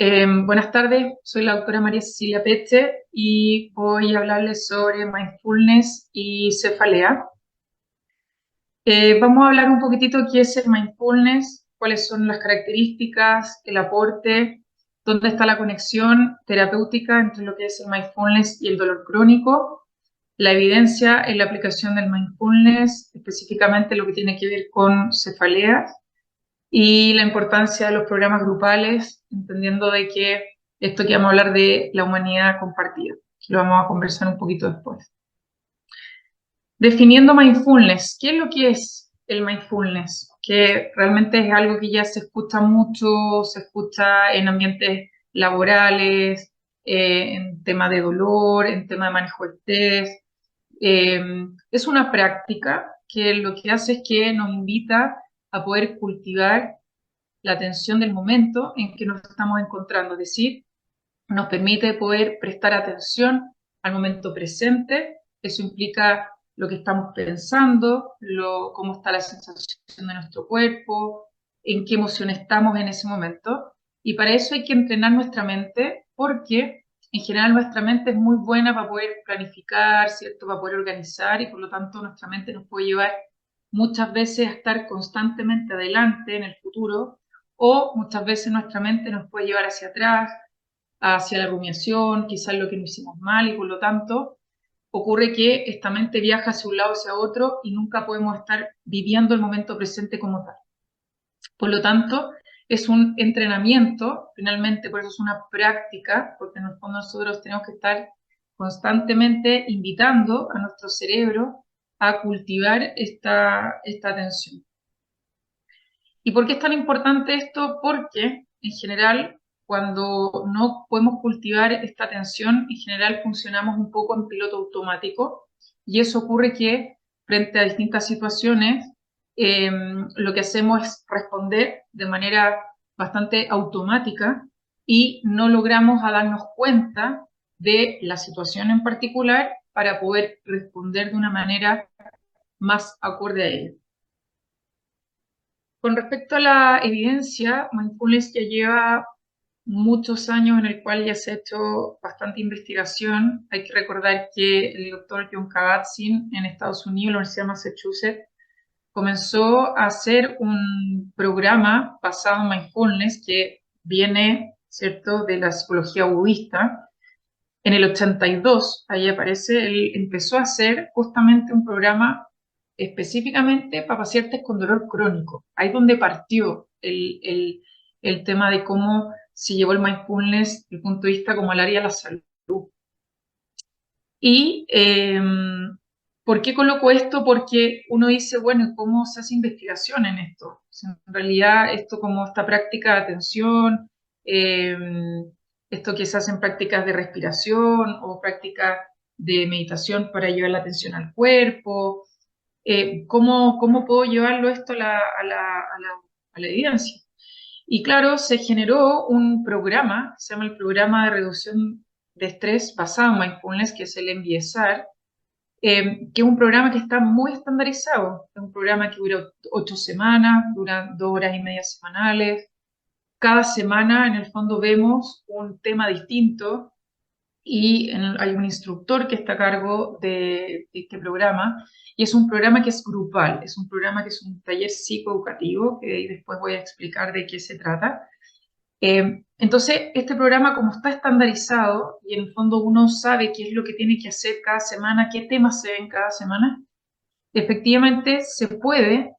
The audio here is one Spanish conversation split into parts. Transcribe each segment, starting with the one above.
Buenas tardes, soy la doctora María Cecilia Peche y voy a hablarles sobre mindfulness y cefalea. Vamos a hablar un poquitito qué es el mindfulness, cuáles son las características, el aporte, dónde está la conexión terapéutica entre lo que es el mindfulness y el dolor crónico, la evidencia en la aplicación del mindfulness, específicamente lo que tiene que ver con cefaleas y la importancia de los programas grupales, entendiendo de que esto que vamos a hablar de la humanidad compartida, lo vamos a conversar un poquito después. Definiendo mindfulness, ¿qué es lo que es el mindfulness? Que realmente es algo que ya se escucha mucho, se escucha en ambientes laborales, en tema de dolor, en tema de manejo de estrés. Es una práctica que lo que hace es que nos invita a poder cultivar la atención del momento en que nos estamos encontrando, es decir, nos permite poder prestar atención al momento presente. Eso implica lo que estamos pensando, cómo está la sensación de nuestro cuerpo, en qué emoción estamos en ese momento. Y para eso hay que entrenar nuestra mente porque en general nuestra mente es muy buena para poder planificar, ¿cierto? Para poder organizar y por lo tanto nuestra mente nos puede llevar muchas veces a estar constantemente adelante en el futuro o muchas veces nuestra mente nos puede llevar hacia atrás, hacia la rumiación, quizás lo que no hicimos mal y por lo tanto ocurre que esta mente viaja hacia un lado hacia otro y nunca podemos estar viviendo el momento presente como tal. Por lo tanto, es un entrenamiento, finalmente por eso es una práctica, porque en el fondo nosotros tenemos que estar constantemente invitando a nuestro cerebro a cultivar esta atención. ¿Y por qué es tan importante esto? Porque en general, cuando no podemos cultivar esta atención, en general funcionamos un poco en piloto automático y eso ocurre que frente a distintas situaciones, lo que hacemos es responder de manera bastante automática y no logramos a darnos cuenta de la situación en particular para poder responder de una manera más acorde a ella. Con respecto a la evidencia, mindfulness ya lleva muchos años en el cual ya se ha hecho bastante investigación. Hay que recordar que el doctor John Kabat-Zinn en Estados Unidos, en la Universidad de Massachusetts, comenzó a hacer un programa basado en mindfulness que viene, ¿cierto?, de la psicología budista. En el 82, ahí aparece, él empezó a hacer justamente un programa específicamente para pacientes con dolor crónico. Ahí es donde partió el tema de cómo se llevó el mindfulness desde el punto de vista como el área de la salud. Y ¿por qué coloco esto? Porque uno dice, bueno, ¿cómo se hace investigación en esto? Si en realidad esto como esta práctica de atención, eh, esto que se hacen prácticas de respiración o prácticas de meditación para llevar la atención al cuerpo, ¿cómo puedo llevarlo esto a la evidencia? Y claro, se generó un programa, se llama el Programa de Reducción de Estrés basado en Mindfulness, que es el MBSR, que es un programa que está muy estandarizado. Es un programa que dura 8 semanas, dura 2 horas y media semanales. Cada semana, en el fondo, vemos un tema distinto y hay un instructor que está a cargo de este programa y es un programa que es grupal, es un programa que es un taller psicoeducativo que después voy a explicar de qué se trata. Entonces, este programa como está estandarizado y en el fondo uno sabe qué es lo que tiene que hacer cada semana, qué temas se ven cada semana, efectivamente se puede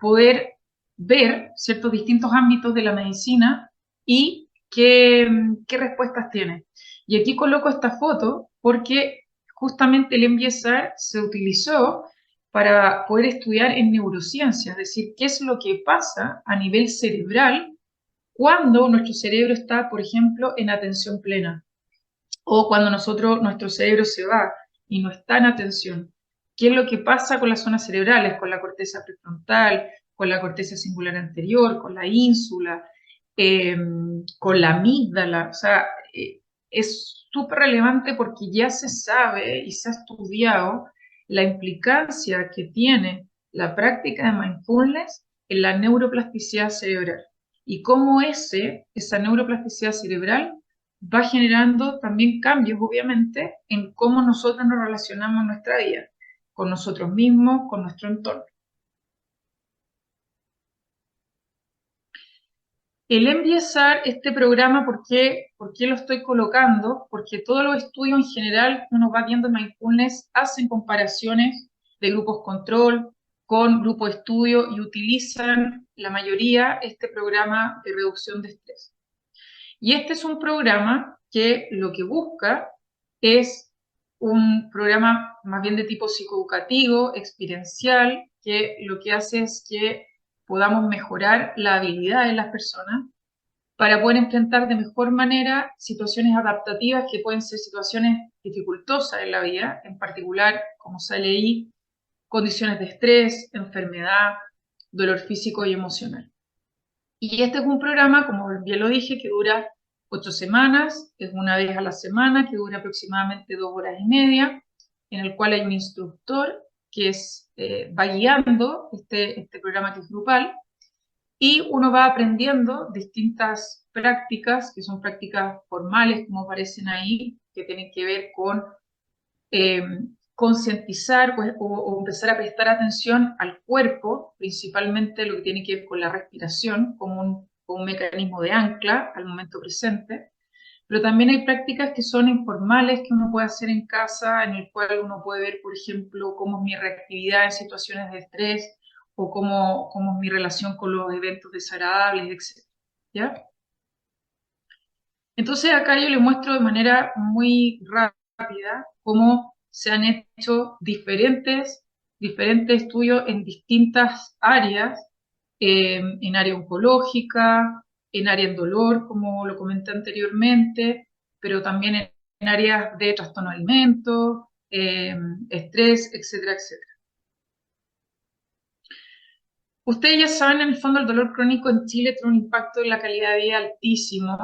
poder ver ciertos distintos ámbitos de la medicina y qué respuestas tiene. Y aquí coloco esta foto porque justamente el MBSR se utilizó para poder estudiar en neurociencia, es decir, qué es lo que pasa a nivel cerebral cuando nuestro cerebro está, por ejemplo, en atención plena o cuando nuestro cerebro se va y no está en atención. ¿Qué es lo que pasa con las zonas cerebrales, con la corteza prefrontal, con la corteza singular anterior, con la ínsula, eh, con la amígdala? O sea, es súper relevante porque ya se sabe y se ha estudiado la implicancia que tiene la práctica de mindfulness en la neuroplasticidad cerebral. y cómo esa neuroplasticidad cerebral va generando también cambios, obviamente, en cómo nosotros nos relacionamos en nuestra vida, con nosotros mismos, con nuestro entorno. El MBSR, este programa, ¿por qué lo estoy colocando? Porque todos los estudios en general que uno va viendo en mindfulness hacen comparaciones de grupos control con grupos de estudio y utilizan la mayoría este programa de reducción de estrés. Y este es un programa que lo que busca es un programa más bien de tipo psicoeducativo, experiencial, que lo que hace es que podamos mejorar la habilidad de las personas para poder enfrentar de mejor manera situaciones adaptativas que pueden ser situaciones dificultosas en la vida, en particular, como sale ahí, condiciones de estrés, enfermedad, dolor físico y emocional. Y este es un programa, como bien lo dije, que dura 8 semanas, es una vez a la semana, que dura aproximadamente 2 horas y media, en el cual hay un instructor que va guiando este programa que es grupal, y uno va aprendiendo distintas prácticas, que son prácticas formales, como aparecen ahí, que tienen que ver con eh, concientizar pues, o empezar a prestar atención al cuerpo, principalmente lo que tiene que ver con la respiración, como un mecanismo de ancla al momento presente. Pero también hay prácticas que son informales, que uno puede hacer en casa, en el cual uno puede ver, por ejemplo, cómo es mi reactividad en situaciones de estrés o cómo es mi relación con los eventos desagradables, etc. ¿Ya? Entonces acá yo le muestro de manera muy rápida cómo se han hecho diferentes estudios en distintas áreas, en área oncológica, en área en dolor, como lo comenté anteriormente, pero también en áreas de trastorno de alimento, estrés, etcétera, etcétera. Ustedes ya saben, en el fondo, el dolor crónico en Chile tiene un impacto en la calidad de vida altísimo.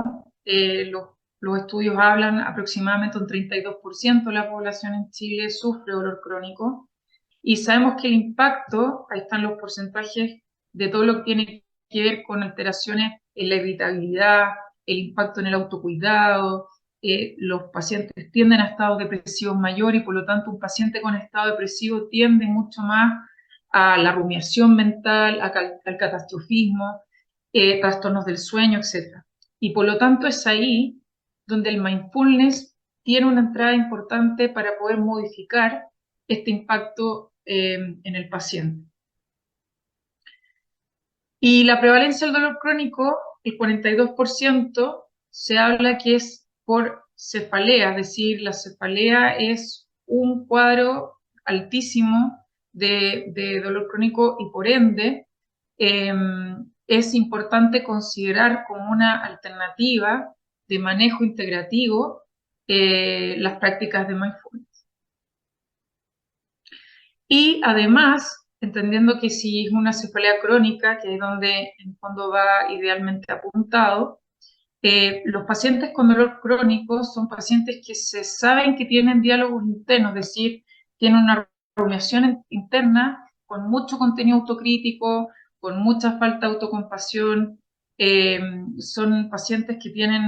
Los estudios hablan aproximadamente un 32% de la población en Chile sufre dolor crónico. Y sabemos que el impacto, ahí están los porcentajes de todo lo que tiene que ver con alteraciones en la irritabilidad, el impacto en el autocuidado. Los pacientes tienden a estados depresivos mayores y por lo tanto un paciente con estado depresivo tiende mucho más a la rumiación mental, al catastrofismo, trastornos del sueño, etc. Y por lo tanto es ahí donde el mindfulness tiene una entrada importante para poder modificar este impacto en el paciente. Y la prevalencia del dolor crónico, el 42%, se habla que es por cefalea, es decir, la cefalea es un cuadro altísimo de dolor crónico y por ende eh, es importante considerar como una alternativa de manejo integrativo las prácticas de mindfulness. Y además, entendiendo que si es una cefalea crónica, que es donde en el fondo va idealmente apuntado, los pacientes con dolor crónico son pacientes que se saben que tienen diálogos internos, es decir, tienen una rumiación interna con mucho contenido autocrítico, con mucha falta de autocompasión, eh, son pacientes que tienen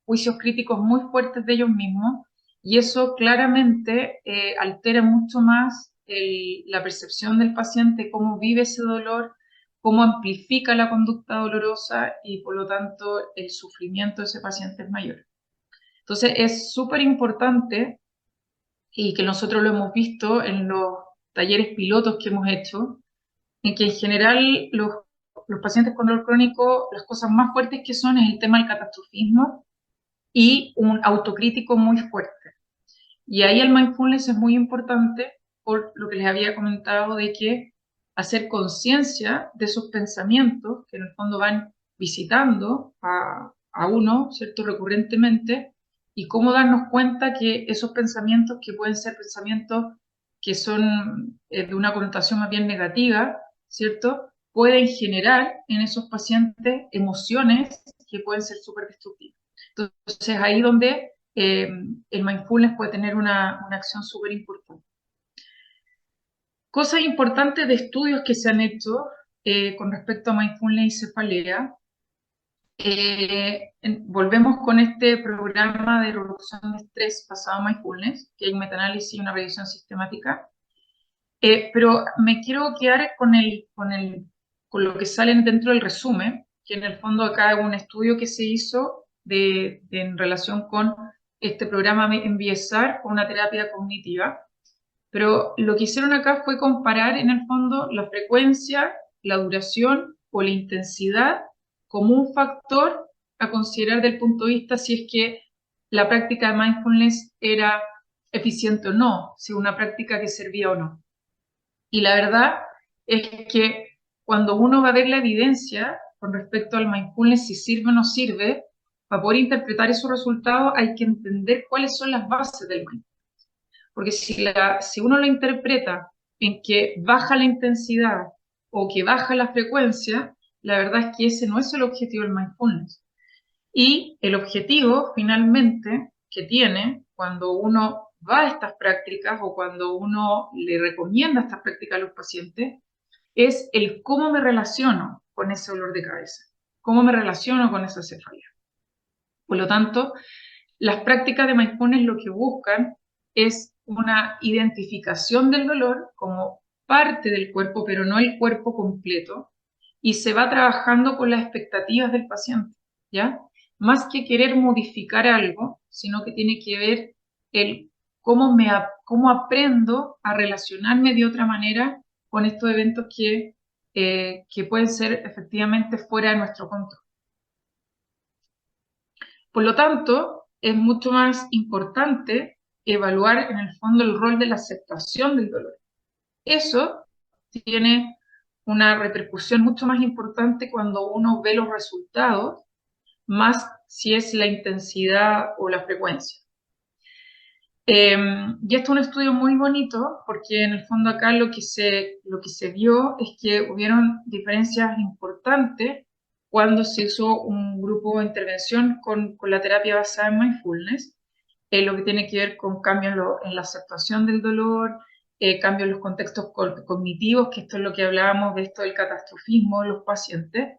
juicios críticos muy fuertes de ellos mismos y eso claramente altera mucho más la percepción del paciente, cómo vive ese dolor, cómo amplifica la conducta dolorosa y por lo tanto el sufrimiento de ese paciente es mayor. Entonces es súper importante y que nosotros lo hemos visto en los talleres pilotos que hemos hecho, en que en general los pacientes con dolor crónico, las cosas más fuertes que son es el tema del catastrofismo y un autocrítico muy fuerte. Y ahí el mindfulness es muy importante por lo que les había comentado de que hacer conciencia de esos pensamientos que en el fondo van visitando a uno, ¿cierto?, recurrentemente, y cómo darnos cuenta que esos pensamientos, que pueden ser pensamientos que son de una connotación más bien negativa, ¿cierto?, pueden generar en esos pacientes emociones que pueden ser súper destructivas. Entonces ahí donde el mindfulness puede tener una acción súper importante. Cosas importantes de estudios que se han hecho con respecto a mindfulness y cefalea. Volvemos con este programa de reducción de estrés basado en mindfulness, que hay un metaanálisis y una revisión sistemática. Pero me quiero quedar con lo que sale dentro del resumen, que en el fondo acá es un estudio que se hizo en relación con este programa MBSR, con una terapia cognitiva. Pero lo que hicieron acá fue comparar en el fondo la frecuencia, la duración o la intensidad como un factor a considerar del punto de vista si es que la práctica de mindfulness era eficiente o no, si una práctica que servía o no. Y la verdad es que cuando uno va a ver la evidencia con respecto al mindfulness, si sirve o no sirve, para poder interpretar esos resultados hay que entender cuáles son las bases del mindfulness. Porque si uno lo interpreta en que baja la intensidad o que baja la frecuencia, la verdad es que ese no es el objetivo del mindfulness. Y el objetivo finalmente que tiene cuando uno va a estas prácticas o cuando uno le recomienda estas prácticas a los pacientes es el cómo me relaciono con ese dolor de cabeza, cómo me relaciono con esa cefalea. Por lo tanto, las prácticas de mindfulness lo que buscan es una identificación del dolor como parte del cuerpo, pero no el cuerpo completo, y se va trabajando con las expectativas del paciente, ¿ya? Más que querer modificar algo, sino que tiene que ver el cómo aprendo a relacionarme de otra manera con estos eventos que pueden ser efectivamente fuera de nuestro control. Por lo tanto, es mucho más importante evaluar en el fondo el rol de la aceptación del dolor. Eso tiene una repercusión mucho más importante cuando uno ve los resultados, más si es la intensidad o la frecuencia. Y esto es un estudio muy bonito porque en el fondo acá lo que se vio es que hubieron diferencias importantes cuando se hizo un grupo de intervención con la terapia basada en mindfulness, lo que tiene que ver con cambios en la aceptación del dolor, cambios en los contextos cognitivos, que esto es lo que hablábamos de esto del catastrofismo de los pacientes,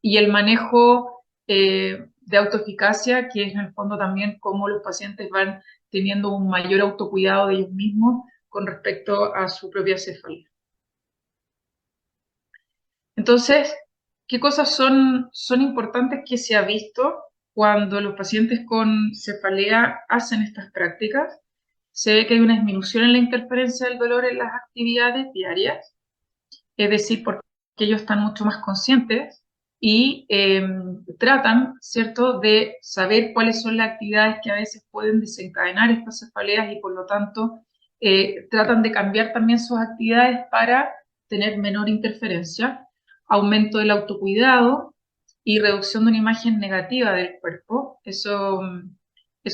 y el manejo de autoeficacia, que es en el fondo también cómo los pacientes van teniendo un mayor autocuidado de ellos mismos con respecto a su propia cefalea. Entonces, ¿qué cosas son importantes que se ha visto cuando los pacientes con cefalea hacen estas prácticas? Se ve que hay una disminución en la interferencia del dolor en las actividades diarias, es decir, porque ellos están mucho más conscientes y tratan, ¿cierto?, de saber cuáles son las actividades que a veces pueden desencadenar estas cefaleas y por lo tanto tratan de cambiar también sus actividades para tener menor interferencia, aumento del autocuidado y reducción de una imagen negativa del cuerpo. Eso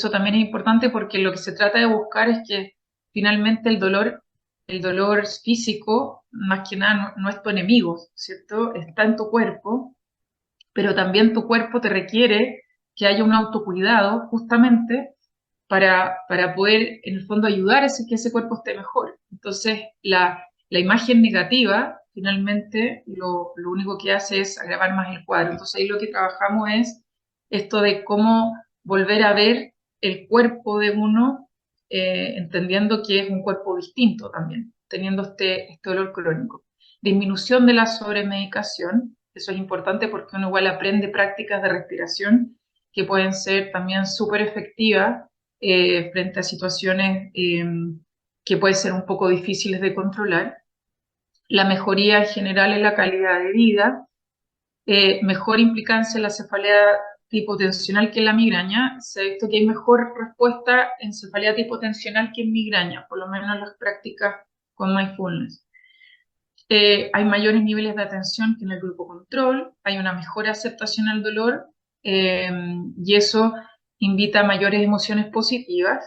también es importante porque lo que se trata de buscar es que finalmente el dolor físico, más que nada, no es tu enemigo, ¿cierto? Está en tu cuerpo, pero también tu cuerpo te requiere que haya un autocuidado justamente para poder, en el fondo, ayudar a que ese cuerpo esté mejor. Entonces, la imagen negativa, finalmente, lo único que hace es agravar más el cuadro. Entonces, ahí lo que trabajamos es esto de cómo volver a ver el cuerpo de uno, entendiendo que es un cuerpo distinto también, teniendo este dolor crónico. Disminución de la sobremedicación, eso es importante porque uno igual aprende prácticas de respiración que pueden ser también súper efectivas frente a situaciones que pueden ser un poco difíciles de controlar. La mejoría en general en la calidad de vida, mejor implicancia en la cefalea tipo tensional que en la migraña. Se ha visto que hay mejor respuesta en cefalea tipo tensional que en migraña, por lo menos en las prácticas con mindfulness. Hay mayores niveles de atención que en el grupo control, hay una mejor aceptación al dolor y eso invita a mayores emociones positivas,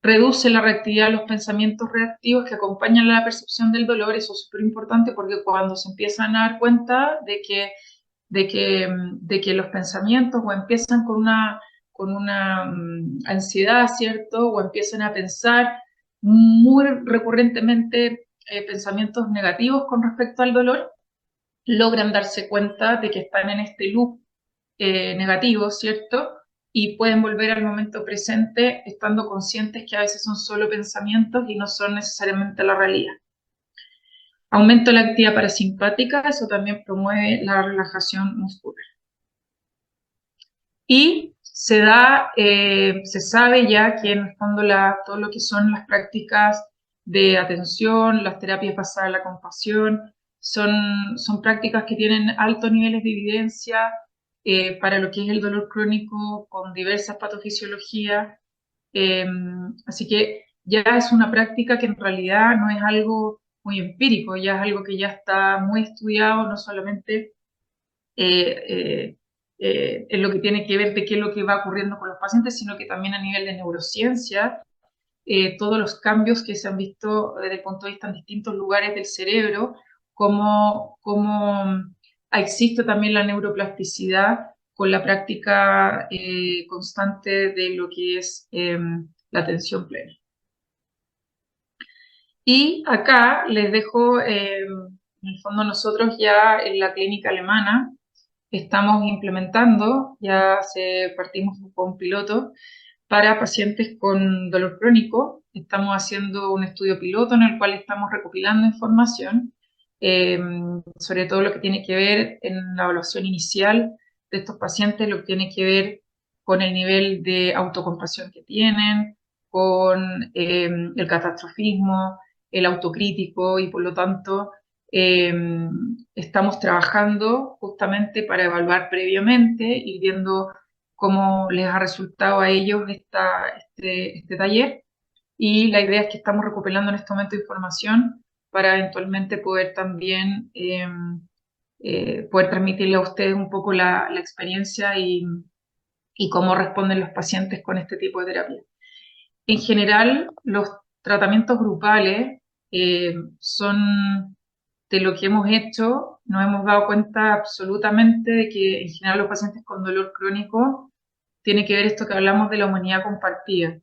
reduce la reactividad de los pensamientos reactivos que acompañan a la percepción del dolor. Eso es súper importante porque cuando se empiezan a dar cuenta de que los pensamientos o empiezan con una ansiedad, ¿cierto? O empiezan a pensar muy recurrentemente pensamientos negativos con respecto al dolor, logran darse cuenta de que están en este loop negativo, ¿cierto? Y pueden volver al momento presente estando conscientes que a veces son solo pensamientos y no son necesariamente la realidad. Aumento la actividad parasimpática, eso también promueve la relajación muscular. Y se sabe ya que en el fondo todo lo que son las prácticas de atención, las terapias basadas en la compasión, son prácticas que tienen altos niveles de evidencia para lo que es el dolor crónico con diversas patofisiologías. Eh, Así que ya es una práctica que en realidad no es algo muy empírico, ya es algo que ya está muy estudiado, no solamente en lo que tiene que ver de qué es lo que va ocurriendo con los pacientes, sino que también a nivel de neurociencia, todos los cambios que se han visto desde el punto de vista en distintos lugares del cerebro, cómo existe también la neuroplasticidad con la práctica constante de lo que es la atención plena. Y acá les dejo, en el fondo nosotros ya en la clínica alemana estamos implementando, partimos con un piloto para pacientes con dolor crónico. Estamos haciendo un estudio piloto en el cual estamos recopilando información, eh, sobre todo lo que tiene que ver en la evaluación inicial de estos pacientes, lo que tiene que ver con el nivel de autocompasión que tienen, con el catastrofismo, el autocrítico y por lo tanto eh, estamos trabajando justamente para evaluar previamente y viendo cómo les ha resultado a ellos este taller. Y la idea es que estamos recopilando en este momento información para eventualmente poder también poder transmitirle a ustedes un poco la experiencia y cómo responden los pacientes con este tipo de terapia. En general, los tratamientos grupales son de lo que hemos hecho, nos hemos dado cuenta absolutamente de que en general los pacientes con dolor crónico tiene que ver esto que hablamos de la humanidad compartida.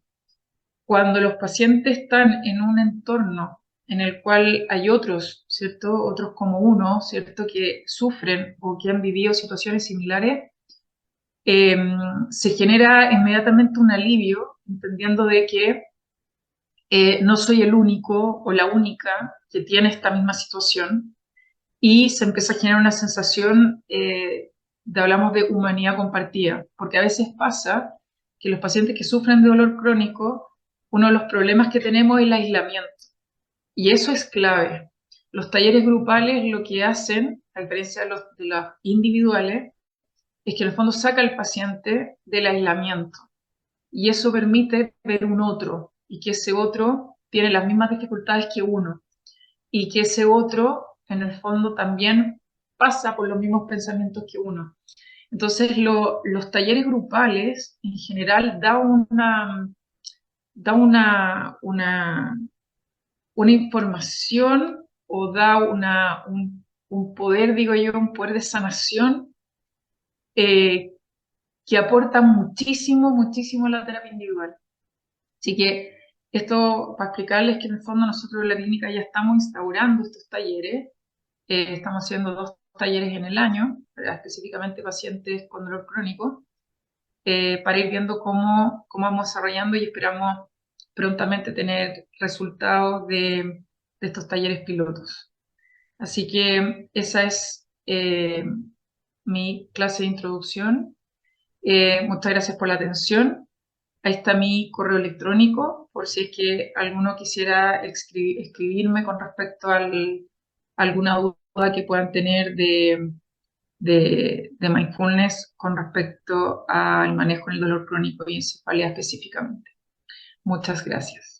Cuando los pacientes están en un entorno en el cual hay otros, ¿cierto? Otros como uno, ¿cierto? Que sufren o que han vivido situaciones similares, eh, se genera inmediatamente un alivio, entendiendo de que no soy el único o la única que tiene esta misma situación y se empieza a generar una sensación hablamos de humanidad compartida, porque a veces pasa que los pacientes que sufren de dolor crónico, uno de los problemas que tenemos es el aislamiento y eso es clave. Los talleres grupales lo que hacen, a diferencia de los individuales, es que en el fondo saca al paciente del aislamiento y eso permite ver un otro y que ese otro tiene las mismas dificultades que uno y que ese otro en el fondo también pasa por los mismos pensamientos que uno. Entonces los talleres grupales en general da una información o da un poder, digo yo, un poder de sanación eh, que aporta muchísimo, muchísimo a la terapia individual. Así que esto para explicarles que en el fondo nosotros en la clínica ya estamos instaurando estos talleres. Estamos haciendo 2 talleres en el año, específicamente pacientes con dolor crónico, para ir viendo cómo vamos desarrollando y esperamos prontamente tener resultados de estos talleres pilotos. Así que esa es mi clase de introducción. Muchas gracias por la atención. Ahí está mi correo electrónico, por si es que alguno quisiera escribirme con respecto a alguna duda que puedan tener de mindfulness con respecto al manejo del dolor crónico y encefalea específicamente. Muchas gracias.